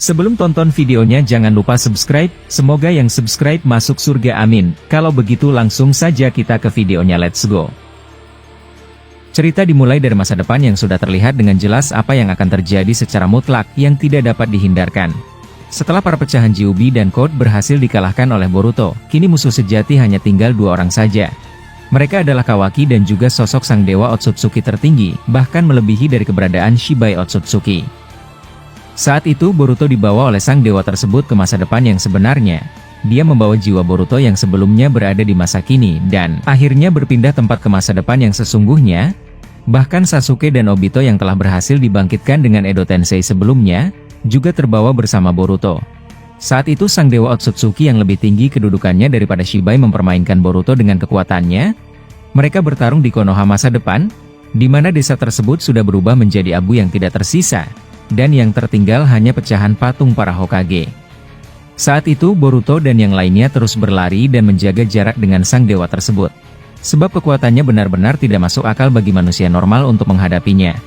Sebelum tonton videonya jangan lupa subscribe, semoga yang subscribe masuk surga amin. Kalau begitu langsung saja kita ke videonya, let's go. Cerita dimulai dari masa depan yang sudah terlihat dengan jelas apa yang akan terjadi secara mutlak yang tidak dapat dihindarkan. Setelah para pecahan Kyuubi dan Code berhasil dikalahkan oleh Boruto, kini musuh sejati hanya tinggal 2 orang saja. Mereka adalah Kawaki dan juga sosok sang dewa Otsutsuki tertinggi, bahkan melebihi dari keberadaan Shibai Otsutsuki. Saat itu Boruto dibawa oleh sang dewa tersebut ke masa depan yang sebenarnya. Dia membawa jiwa Boruto yang sebelumnya berada di masa kini dan akhirnya berpindah tempat ke masa depan yang sesungguhnya. Bahkan Sasuke dan Obito yang telah berhasil dibangkitkan dengan Edo Tensei sebelumnya, juga terbawa bersama Boruto. Saat itu sang dewa Otsutsuki yang lebih tinggi kedudukannya daripada Shibai mempermainkan Boruto dengan kekuatannya. Mereka bertarung di Konoha masa depan, di mana desa tersebut sudah berubah menjadi abu yang tidak tersisa. Dan yang tertinggal hanya pecahan patung para Hokage. Saat itu Boruto dan yang lainnya terus berlari dan menjaga jarak dengan sang dewa tersebut. Sebab kekuatannya benar-benar tidak masuk akal bagi manusia normal untuk menghadapinya.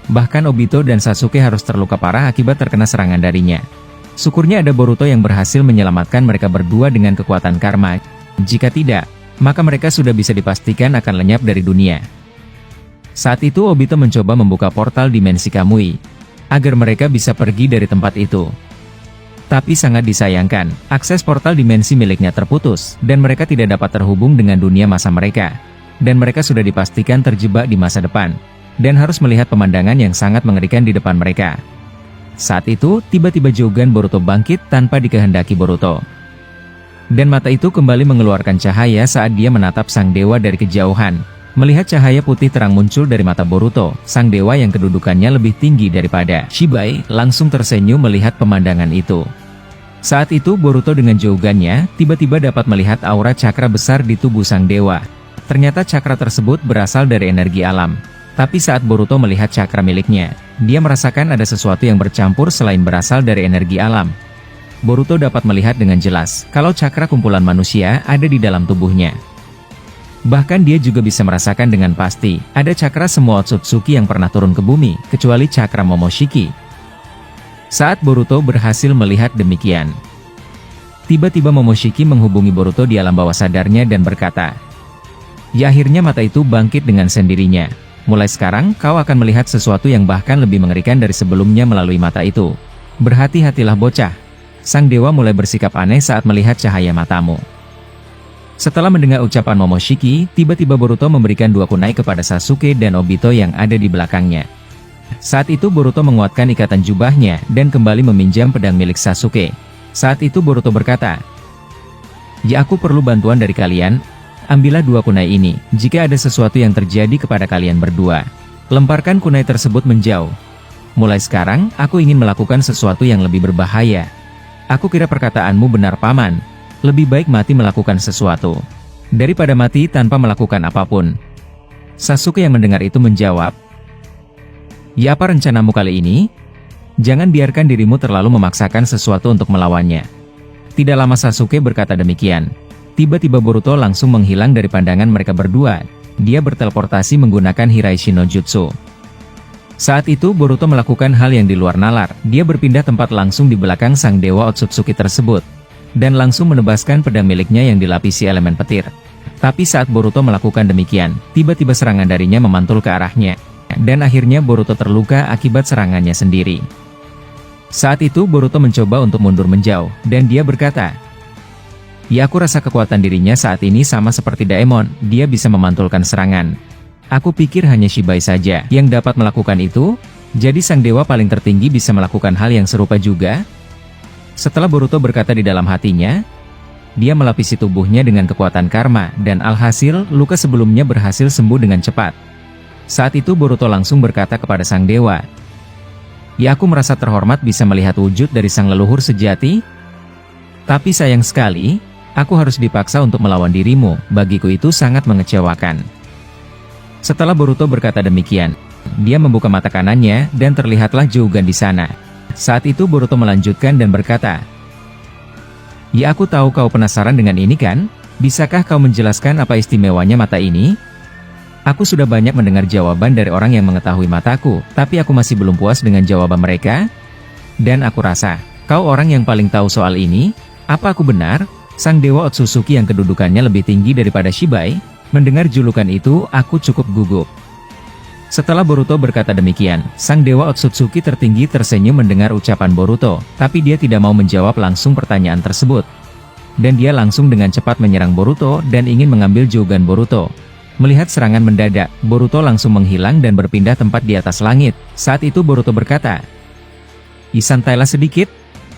Bahkan Obito dan Sasuke harus terluka parah akibat terkena serangan darinya. Syukurnya ada Boruto yang berhasil menyelamatkan mereka berdua dengan kekuatan karma. Jika tidak, maka mereka sudah bisa dipastikan akan lenyap dari dunia. Saat itu Obito mencoba membuka portal dimensi Kamui, agar mereka bisa pergi dari tempat itu. Tapi sangat disayangkan, akses portal dimensi miliknya terputus, dan mereka tidak dapat terhubung dengan dunia masa mereka. Dan mereka sudah dipastikan terjebak di masa depan, dan harus melihat pemandangan yang sangat mengerikan di depan mereka. Saat itu, tiba-tiba Jogan Boruto bangkit tanpa dikehendaki Boruto. Dan mata itu kembali mengeluarkan cahaya saat dia menatap sang dewa dari kejauhan. Melihat cahaya putih terang muncul dari mata Boruto, sang dewa yang kedudukannya lebih tinggi daripada Shibai, langsung tersenyum melihat pemandangan itu. Saat itu Boruto dengan Jogannya, tiba-tiba dapat melihat aura cakra besar di tubuh sang dewa. Ternyata cakra tersebut berasal dari energi alam. Tapi saat Boruto melihat cakra miliknya, dia merasakan ada sesuatu yang bercampur selain berasal dari energi alam. Boruto dapat melihat dengan jelas, kalau cakra kumpulan manusia ada di dalam tubuhnya. Bahkan dia juga bisa merasakan dengan pasti, ada cakra semua Otsutsuki yang pernah turun ke bumi, kecuali cakra Momoshiki. Saat Boruto berhasil melihat demikian, tiba-tiba Momoshiki menghubungi Boruto di alam bawah sadarnya dan berkata, "Ya akhirnya mata itu bangkit dengan sendirinya. Mulai sekarang kau akan melihat sesuatu yang bahkan lebih mengerikan dari sebelumnya melalui mata itu. Berhati-hatilah bocah." Sang dewa mulai bersikap aneh saat melihat cahaya matamu. Setelah mendengar ucapan Momoshiki, tiba-tiba Boruto memberikan 2 kunai kepada Sasuke dan Obito yang ada di belakangnya. Saat itu Boruto menguatkan ikatan jubahnya dan kembali meminjam pedang milik Sasuke. Saat itu Boruto berkata, "Ya aku perlu bantuan dari kalian, ambillah 2 kunai ini, jika ada sesuatu yang terjadi kepada kalian berdua. Lemparkan kunai tersebut menjauh. Mulai sekarang, aku ingin melakukan sesuatu yang lebih berbahaya." "Aku kira perkataanmu benar paman. Lebih baik mati melakukan sesuatu, daripada mati tanpa melakukan apapun." Sasuke yang mendengar itu menjawab, "Ya apa rencanamu kali ini? Jangan biarkan dirimu terlalu memaksakan sesuatu untuk melawannya." Tidak lama Sasuke berkata demikian. Tiba-tiba Boruto langsung menghilang dari pandangan mereka berdua. Dia berteleportasi menggunakan Hiraishi no Jutsu. Saat itu Boruto melakukan hal yang di luar nalar. Dia berpindah tempat langsung di belakang sang dewa Otsutsuki tersebut. Dan langsung menebaskan pedang miliknya yang dilapisi elemen petir. Tapi saat Boruto melakukan demikian, tiba-tiba serangan darinya memantul ke arahnya. Dan akhirnya Boruto terluka akibat serangannya sendiri. Saat itu Boruto mencoba untuk mundur menjauh, dan dia berkata, "Ya aku rasa kekuatan dirinya saat ini sama seperti Daemon, dia bisa memantulkan serangan. Aku pikir hanya Shibai saja yang dapat melakukan itu, jadi sang dewa paling tertinggi bisa melakukan hal yang serupa juga?" Setelah Boruto berkata di dalam hatinya, dia melapisi tubuhnya dengan kekuatan karma, dan alhasil, luka sebelumnya berhasil sembuh dengan cepat. Saat itu Boruto langsung berkata kepada sang dewa, "Ya aku merasa terhormat bisa melihat wujud dari sang leluhur sejati. Tapi sayang sekali, aku harus dipaksa untuk melawan dirimu, bagiku itu sangat mengecewakan." Setelah Boruto berkata demikian, dia membuka mata kanannya, dan terlihatlah Jogan di sana. Saat itu Boruto melanjutkan dan berkata, "Ya aku tahu kau penasaran dengan ini kan? Bisakah kau menjelaskan apa istimewanya mata ini?" Aku sudah banyak mendengar jawaban dari orang yang mengetahui mataku, tapi aku masih belum puas dengan jawaban mereka. Dan aku rasa, Kau orang yang paling tahu soal ini? Apa aku benar? Sang Dewa Otsutsuki yang kedudukannya lebih tinggi daripada Shibai. Mendengar julukan itu, aku cukup gugup. Setelah Boruto berkata demikian, Sang Dewa Otsutsuki tertinggi tersenyum mendengar ucapan Boruto, tapi dia tidak mau menjawab langsung pertanyaan tersebut. Dan dia langsung dengan cepat menyerang Boruto dan ingin mengambil Jogan Boruto. Melihat serangan mendadak, Boruto langsung menghilang dan berpindah tempat di atas langit. Saat itu Boruto berkata, "Santailah sedikit.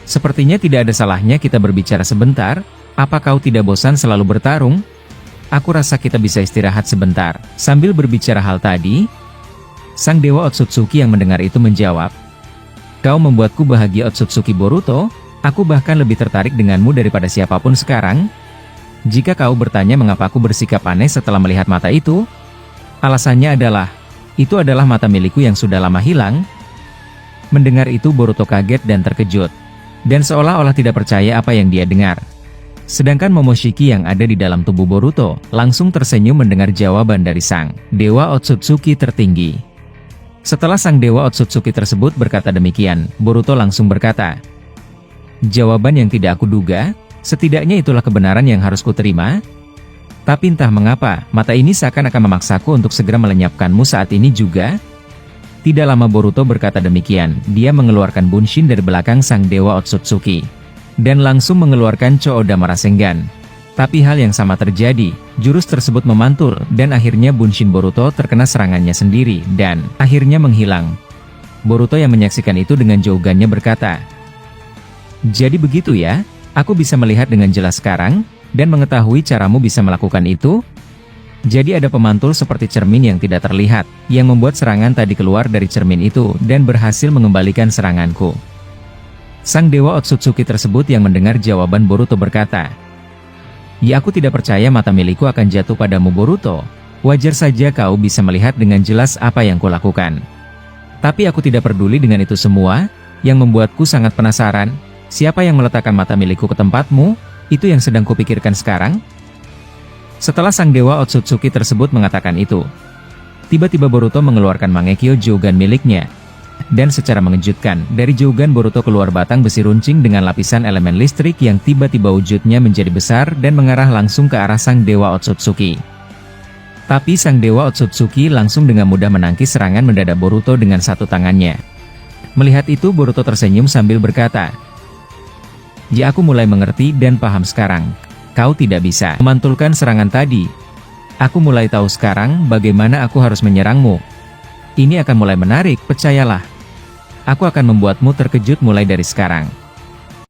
Sepertinya tidak ada salahnya kita berbicara sebentar. Apa kau tidak bosan selalu bertarung? Aku rasa kita bisa istirahat sebentar." Sambil berbicara hal tadi, Sang Dewa Otsutsuki yang mendengar itu menjawab, "Kau membuatku bahagia Otsutsuki Boruto. Aku bahkan lebih tertarik denganmu daripada siapapun sekarang. Jika kau bertanya mengapa aku bersikap aneh setelah melihat mata itu, alasannya adalah, itu adalah mata milikku yang sudah lama hilang." Mendengar itu Boruto kaget dan terkejut, dan seolah-olah tidak percaya apa yang dia dengar. Sedangkan Momoshiki yang ada di dalam tubuh Boruto, langsung tersenyum mendengar jawaban dari Sang Dewa Otsutsuki tertinggi. Setelah Sang Dewa Otsutsuki tersebut berkata demikian, Boruto langsung berkata, "Jawaban yang tidak aku duga. Setidaknya itulah kebenaran yang harus kuterima. Tapi entah mengapa, mata ini seakan-akan memaksaku untuk segera melenyapkanmu saat ini juga." Tidak lama Boruto berkata demikian, dia mengeluarkan Bunshin dari belakang Sang Dewa Otsutsuki. Dan langsung mengeluarkan Choodama Rasengan. Tapi hal yang sama terjadi, jurus tersebut memantul, dan akhirnya Bunshin Boruto terkena serangannya sendiri, dan akhirnya menghilang. Boruto yang menyaksikan itu dengan jogannya berkata, "Jadi begitu ya? Aku bisa melihat dengan jelas sekarang, dan mengetahui caramu bisa melakukan itu. Jadi ada pemantul seperti cermin yang tidak terlihat, yang membuat serangan tadi keluar dari cermin itu, dan berhasil mengembalikan seranganku." Sang Dewa Otsutsuki tersebut yang mendengar jawaban Boruto berkata, "Ya, aku tidak percaya mata milikku akan jatuh padamu Boruto. Wajar saja kau bisa melihat dengan jelas apa yang kulakukan. Tapi aku tidak peduli dengan itu semua. Yang membuatku sangat penasaran, siapa yang meletakkan mata milikku ke tempatmu? Itu yang sedang kupikirkan sekarang." Setelah Sang Dewa Otsutsuki tersebut mengatakan itu, tiba-tiba Boruto mengeluarkan Mangekyo Jogan miliknya. Dan secara mengejutkan, dari Jogan Boruto keluar batang besi runcing dengan lapisan elemen listrik yang tiba-tiba wujudnya menjadi besar dan mengarah langsung ke arah Sang Dewa Otsutsuki. Tapi Sang Dewa Otsutsuki langsung dengan mudah menangkis serangan mendadak Boruto dengan satu tangannya. Melihat itu Boruto tersenyum sambil berkata, "Ya, aku mulai mengerti dan paham sekarang. Kau tidak bisa memantulkan serangan tadi. Aku mulai tahu sekarang bagaimana aku harus menyerangmu. Ini akan mulai menarik, percayalah. Aku akan membuatmu terkejut mulai dari sekarang."